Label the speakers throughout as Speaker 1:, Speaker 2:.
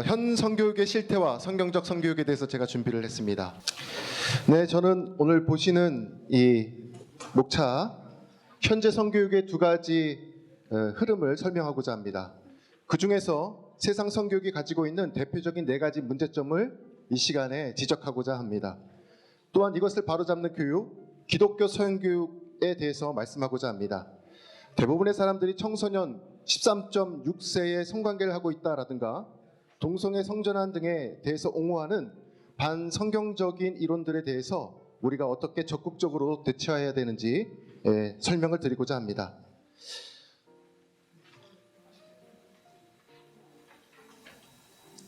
Speaker 1: 현 성교육의 실태와 성경적 성교육에 대해서 제가 준비를 했습니다. 네, 저는 오늘 보시는 이 목차 현재 성교육의 두 가지 흐름을 설명하고자 합니다. 그 중에서 세상 성교육이 가지고 있는 대표적인 네 가지 문제점을 이 시간에 지적하고자 합니다. 또한 이것을 바로잡는 교육, 기독교 성교육에 대해서 말씀하고자 합니다. 대부분의 사람들이 청소년 13.6세에 성관계를 하고 있다라든가 동성애 성전환 등에 대해서 옹호하는 반성경적인 이론들에 대해서 우리가 어떻게 적극적으로 대처해야 되는지 설명을 드리고자 합니다.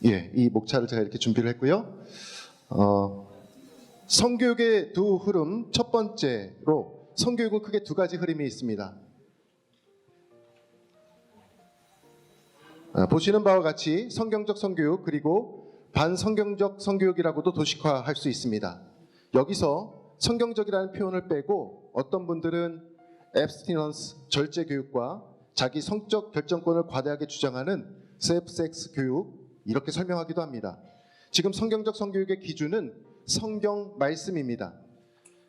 Speaker 1: 이 목차를 제가 이렇게 준비를 했고요. 성교육의 두 흐름, 첫 번째로 성교육은 크게 두 가지 흐름이 있습니다. 보시는 바와 같이 성경적 성교육 그리고 반성경적 성교육이라고도 도식화할 수 있습니다. 여기서 성경적이라는 표현을 빼고 어떤 분들은 abstinence, 절제 교육과 자기 성적 결정권을 과다하게 주장하는 셀프-섹스 교육 이렇게 설명하기도 합니다. 지금 성경적 성교육의 기준은 성경 말씀입니다.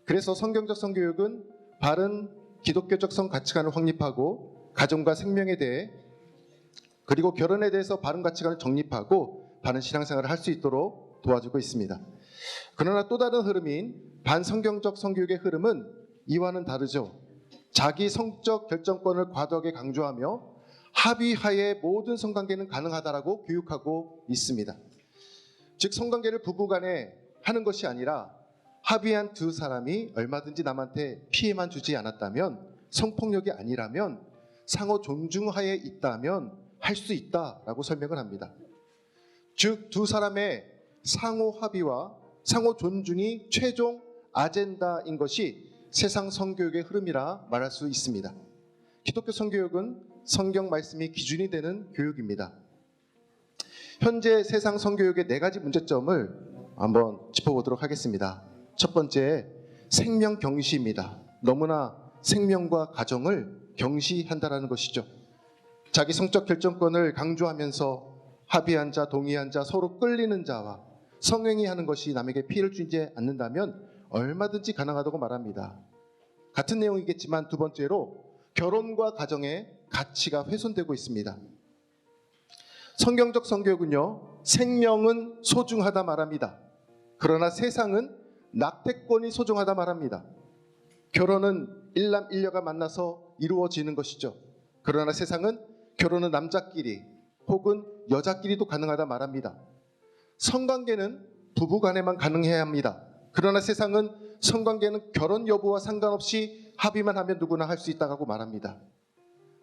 Speaker 1: 그래서 성경적 성교육은 바른 기독교적 성 가치관을 확립하고 가정과 생명에 대해 그리고 결혼에 대해서 바른 가치관을 정립하고 바른 신앙생활을 할 수 있도록 도와주고 있습니다. 그러나 또 다른 흐름인 반성경적 성교육의 흐름은 이와는 다르죠. 자기 성적 결정권을 과도하게 강조하며 합의하에 모든 성관계는 가능하다라고 교육하고 있습니다. 즉 성관계를 부부간에 하는 것이 아니라 합의한 두 사람이 얼마든지 남한테 피해만 주지 않았다면, 성폭력이 아니라면, 상호 존중하에 있다면 할 수 있다라고 설명을 합니다. 즉 두 사람의 상호 합의와 상호 존중이 최종 아젠다인 것이 세상 성교육의 흐름이라 말할 수 있습니다. 기독교 성교육은 성경 말씀이 기준이 되는 교육입니다. 현재 세상 성교육의 네 가지 문제점을 한번 짚어보도록 하겠습니다. 첫 번째, 생명 경시입니다. 너무나 생명과 가정을 경시한다라는 것이죠. 자기 성적 결정권을 강조하면서 합의한 자, 동의한 자, 서로 끌리는 자와 성행위하는 것이 남에게 피해를 주지 않는다면 얼마든지 가능하다고 말합니다. 같은 내용이겠지만 두 번째로 결혼과 가정의 가치가 훼손되고 있습니다. 성경적 성교육은요, 생명은 소중하다 말합니다. 그러나 세상은 낙태권이 소중하다 말합니다. 결혼은 일남일녀가 만나서 이루어지는 것이죠. 그러나 세상은 결혼은 남자끼리 혹은 여자끼리도 가능하다 말합니다. 성관계는 부부간에만 가능해야 합니다. 그러나 세상은 성관계는 결혼 여부와 상관없이 합의만 하면 누구나 할 수 있다고 말합니다.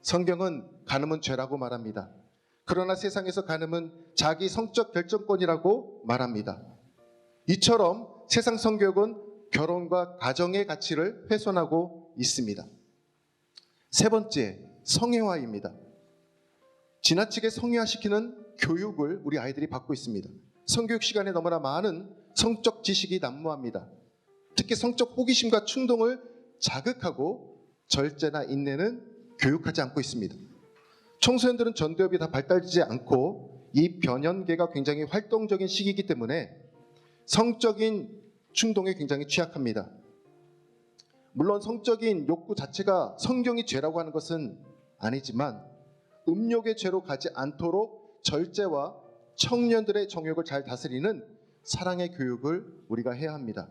Speaker 1: 성경은 간음은 죄라고 말합니다. 그러나 세상에서 간음은 자기 성적 결정권이라고 말합니다. 이처럼 세상 성교육은 결혼과 가정의 가치를 훼손하고 있습니다. 세 번째, 성애화입니다. 지나치게 성애화시키는 교육을 우리 아이들이 받고 있습니다. 성교육 시간에 너무나 많은 성적 지식이 난무합니다. 특히 성적 호기심과 충동을 자극하고 절제나 인내는 교육하지 않고 있습니다. 청소년들은 전두엽이 다 발달되지 않고 이 변연계가 굉장히 활동적인 시기이기 때문에 성적인 충동에 굉장히 취약합니다. 물론 성적인 욕구 자체가 성경이 죄라고 하는 것은 아니지만 음욕의 죄로 가지 않도록 절제와 청년들의 정욕을 잘 다스리는 사랑의 교육을 우리가 해야 합니다.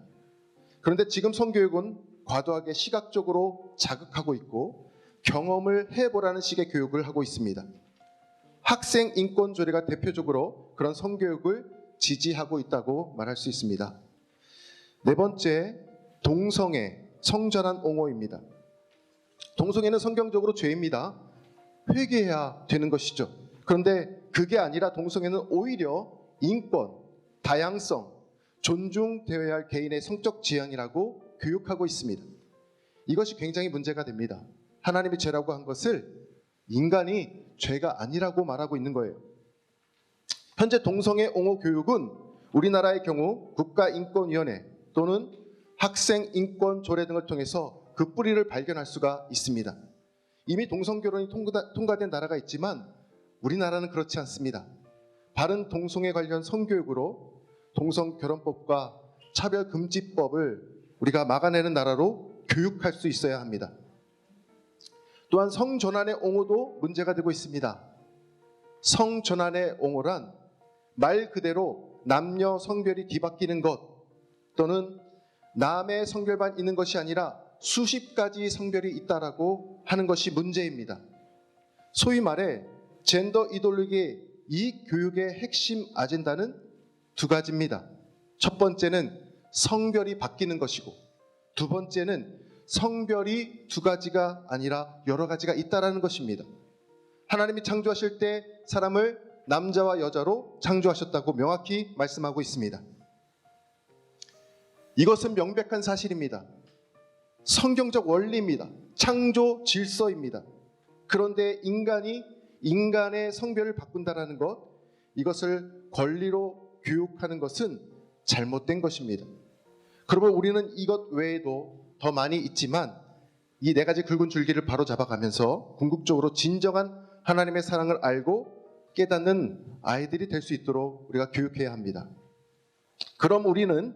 Speaker 1: 그런데 지금 성교육은 과도하게 시각적으로 자극하고 있고 경험을 해보라는 식의 교육을 하고 있습니다. 학생 인권 조례가 대표적으로 그런 성교육을 지지하고 있다고 말할 수 있습니다. 네 번째, 동성애, 성전환 옹호입니다. 동성애는 성경적으로 죄입니다. 회개해야 되는 것이죠. 그런데 그게 아니라 동성애는 오히려 인권, 다양성, 존중되어야 할 개인의 성적 지향이라고 교육하고 있습니다. 이것이 굉장히 문제가 됩니다. 하나님이 죄라고 한 것을 인간이 죄가 아니라고 말하고 있는 거예요. 현재 동성애 옹호 교육은 우리나라의 경우 국가인권위원회 또는 학생인권조례 등을 통해서 그 뿌리를 발견할 수가 있습니다. 이미 동성결혼이 통과된 나라가 있지만 우리나라는 그렇지 않습니다. 바른 동성애 관련 성교육으로 동성결혼법과 차별금지법을 우리가 막아내는 나라로 교육할 수 있어야 합니다. 또한 성전환의 옹호도 문제가 되고 있습니다. 성전환의 옹호란 말 그대로 남녀 성별이 뒤바뀌는 것 또는 남의 성별만 있는 것이 아니라 수십 가지 성별이 있다라고 하는 것이 문제입니다. 소위 말해 젠더 이데올로기의 이 교육의 핵심 아젠다는 두 가지입니다. 첫 번째는 성별이 바뀌는 것이고 두 번째는 성별이 두 가지가 아니라 여러 가지가 있다라는 것입니다. 하나님이 창조하실 때 사람을 남자와 여자로 창조하셨다고 명확히 말씀하고 있습니다. 이것은 명백한 사실입니다. 성경적 원리입니다. 창조 질서입니다. 그런데 인간의 성별을 바꾼다라는 것, 이것을 권리로 교육하는 것은 잘못된 것입니다. 그러면 우리는 이것 외에도 더 많이 있지만 이 네 가지 굵은 줄기를 바로 잡아가면서 궁극적으로 진정한 하나님의 사랑을 알고 깨닫는 아이들이 될 수 있도록 우리가 교육해야 합니다. 그럼 우리는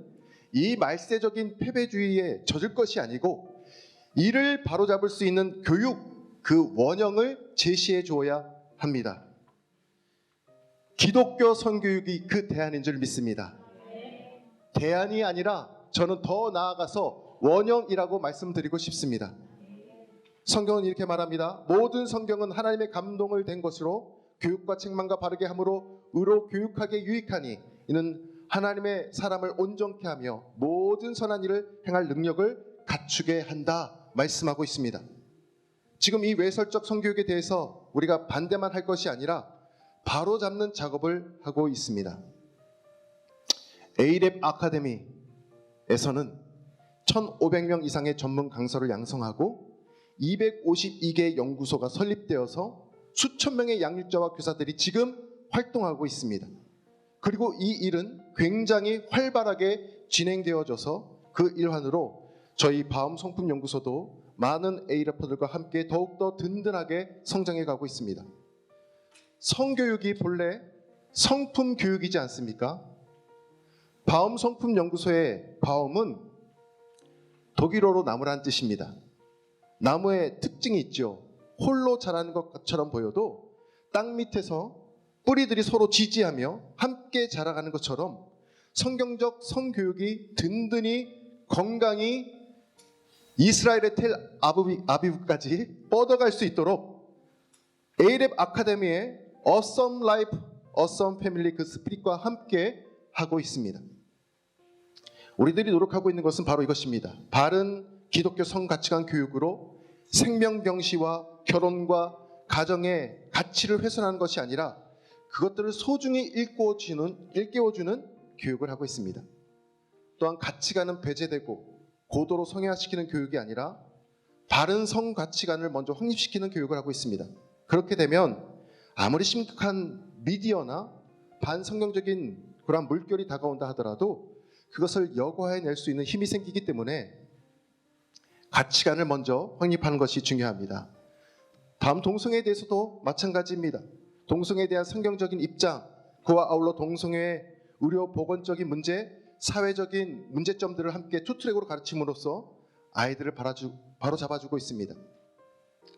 Speaker 1: 이 말세적인 패배주의에 젖을 것이 아니고 이를 바로잡을 수 있는 교육, 그 원형을 제시해 주어야 합니다. 기독교 성교육이 그 대안인 줄 믿습니다. 대안이 아니라 저는 더 나아가서 원형이라고 말씀드리고 싶습니다. 성경은 이렇게 말합니다. 모든 성경은 하나님의 감동을 된 것으로 교육과 책망과 바르게 함으로 의로 교육하기에 유익하니 이는 하나님의 사람을 온전케 하며 모든 선한 일을 행할 능력을 갖추게 한다 말씀하고 있습니다. 지금 이 외설적 성교육에 대해서 우리가 반대만 할 것이 아니라 바로잡는 작업을 하고 있습니다. 에이랩 아카데미에서는 1,500명 이상의 전문 강사를 양성하고 252개 연구소가 설립되어서 수천 명의 양육자와 교사들이 지금 활동하고 있습니다. 그리고 이 일은 굉장히 활발하게 진행되어져서 그 일환으로 저희 바움 성품연구소도 많은 A래퍼들과 함께 더욱더 든든하게 성장해 가고 있습니다. 성교육이 본래 성품 교육이지 않습니까? 바움 성품연구소의 바움은 독일어로 나무라는 뜻입니다. 나무의 특징이 있죠. 홀로 자라는 것처럼 보여도 땅 밑에서 뿌리들이 서로 지지하며 함께 자라가는 것처럼 성경적 성교육이 든든히 건강히 이스라엘의 텔 아비브까지 뻗어갈 수 있도록 에이랩 아카데미의 Awesome Life, Awesome Family 그 스피릿과 함께 하고 있습니다. 우리들이 노력하고 있는 것은 바로 이것입니다. 바른 기독교 성가치관 교육으로 생명병시와 결혼과 가정의 가치를 훼손하는 것이 아니라 그것들을 소중히 일깨워주는 교육을 하고 있습니다. 또한 가치관은 배제되고 고도로 성애화시키는 교육이 아니라 바른 성가치관을 먼저 확립시키는 교육을 하고 있습니다. 그렇게 되면 아무리 심각한 미디어나 반성경적인 그러한 물결이 다가온다 하더라도 그것을 여과해낼 수 있는 힘이 생기기 때문에 가치관을 먼저 확립하는 것이 중요합니다. 다음 동성애에 대해서도 마찬가지입니다. 동성애에 대한 성경적인 입장, 그와 아울러 동성애의 의료 보건적인 문제, 사회적인 문제점들을 함께 투트랙으로 가르침으로써 아이들을 바로잡아주고 있습니다.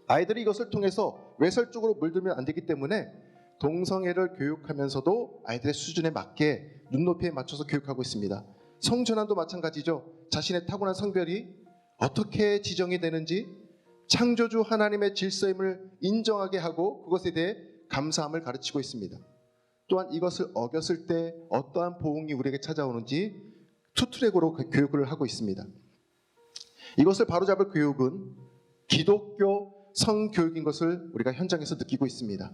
Speaker 1: 아이들이 이것을 통해서 외설적으로 물들면 안 되기 때문에 동성애를 교육하면서도 아이들의 수준에 맞게 눈높이에 맞춰서 교육하고 있습니다. 성전환도 마찬가지죠. 자신의 타고난 성별이 어떻게 지정이 되는지 창조주 하나님의 질서임을 인정하게 하고 그것에 대해 감사함을 가르치고 있습니다. 또한 이것을 어겼을 때 어떠한 보응이 우리에게 찾아오는지 투트랙으로 교육을 하고 있습니다. 이것을 바로잡을 교육은 기독교 성교육인 것을 우리가 현장에서 느끼고 있습니다.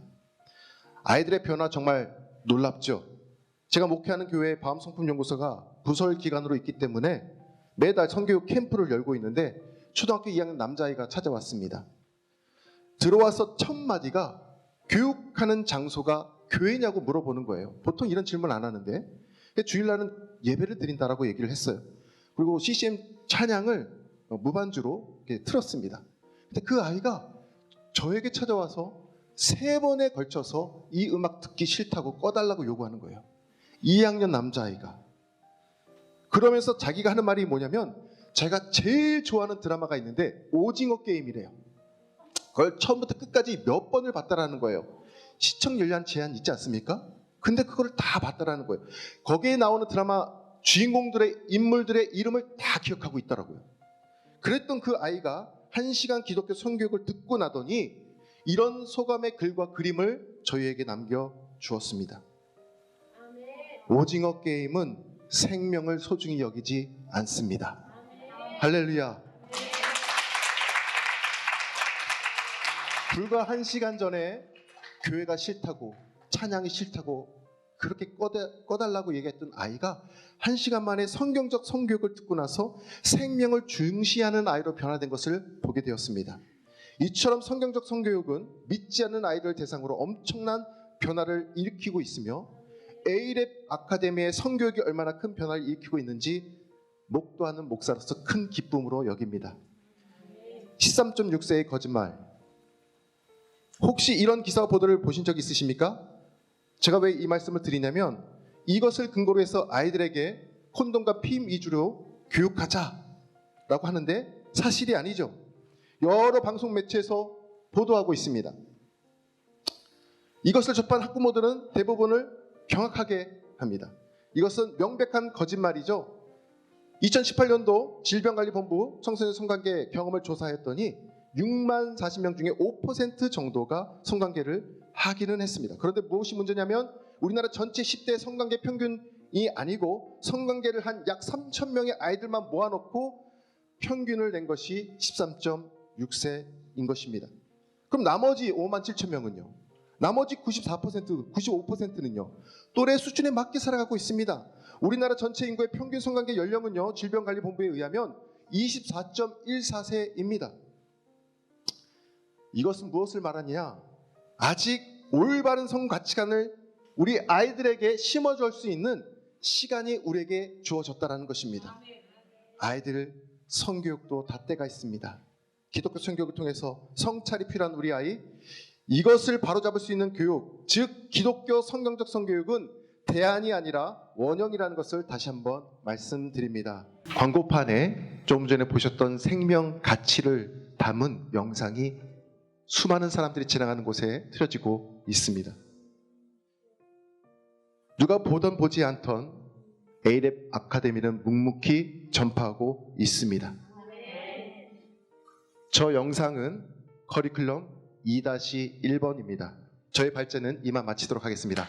Speaker 1: 아이들의 변화 정말 놀랍죠. 제가 목회하는 교회의 바움성품연구소가 부설 기관으로 있기 때문에 매달 성교육 캠프를 열고 있는데 초등학교 2학년 남자아이가 찾아왔습니다. 들어와서 첫 마디가 교육하는 장소가 교회냐고 물어보는 거예요. 보통 이런 질문 안 하는데 주일날은 예배를 드린다라고 얘기를 했어요. 그리고 CCM 찬양을 무반주로 틀었습니다. 근데 그 아이가 저에게 찾아와서 3번에 걸쳐서 이 음악 듣기 싫다고 꺼달라고 요구하는 거예요. 2학년 남자아이가. 그러면서 자기가 하는 말이 뭐냐면 자기가 제일 좋아하는 드라마가 있는데 오징어 게임이래요. 그걸 처음부터 끝까지 몇 번을 봤다라는 거예요. 시청 연령 제한 있지 않습니까? 근데 그걸 다 봤다라는 거예요. 거기에 나오는 드라마 주인공들의 인물들의 이름을 다 기억하고 있더라고요. 그랬던 그 아이가 1시간 기독교 성교육을 듣고 나더니 이런 소감의 글과 그림을 저희에게 남겨주었습니다. 오징어 게임은 생명을 소중히 여기지 않습니다. 할렐루야. 불과 1시간 전에 교회가 싫다고, 찬양이 싫다고 그렇게 꺼달라고 얘기했던 아이가 1시간 만에 성경적 성교육을 듣고 나서 생명을 중시하는 아이로 변화된 것을 보게 되었습니다. 이처럼 성경적 성교육은 믿지 않는 아이들 대상으로 엄청난 변화를 일으키고 있으며 A랩 아카데미의 성교육이 얼마나 큰 변화를 일으키고 있는지 목도하는 목사로서 큰 기쁨으로 여깁니다. 13.6세의 거짓말. 혹시 이런 기사 보도를 보신 적 있으십니까? 제가 왜 이 말씀을 드리냐면 이것을 근거로 해서 아이들에게 콘돔과 피임 위주로 교육하자라고 하는데 사실이 아니죠. 여러 방송 매체에서 보도하고 있습니다. 이것을 접한 학부모들은 대부분을 경악하게 합니다. 이것은 명백한 거짓말이죠. 2018년도 질병관리본부 청소년 성관계 경험을 조사했더니 6만 40명 중에 5% 정도가 성관계를 하기는 했습니다. 그런데 무엇이 문제냐면 우리나라 전체 10대 성관계 평균이 아니고 성관계를 한 약 3,000명의 아이들만 모아놓고 평균을 낸 것이 13.6세인 것입니다. 그럼 나머지 5만 7천 명은요? 나머지 94%, 95%는요? 또래 수준에 맞게 살아가고 있습니다. 우리나라 전체 인구의 평균 성관계 연령은요, 질병관리본부에 의하면 24.14세입니다. 이것은 무엇을 말하느냐? 아직 올바른 성가치관을 우리 아이들에게 심어줄 수 있는 시간이 우리에게 주어졌다는 것입니다. 아이들 성교육도 다 때가 있습니다. 기독교 성교육을 통해서 성찰이 필요한 우리 아이, 이것을 바로잡을 수 있는 교육, 즉 기독교 성경적 성교육은 대안이 아니라 원형이라는 것을 다시 한번 말씀드립니다. 광고판에 조금 전에 보셨던 생명 가치를 담은 영상이 수많은 사람들이 지나가는 곳에 틀어지고 있습니다. 누가 보던 보지 않던 A랩 아카데미는 묵묵히 전파하고 있습니다. 저 영상은 커리큘럼 2-1번입니다. 저의 발제는 이만 마치도록 하겠습니다.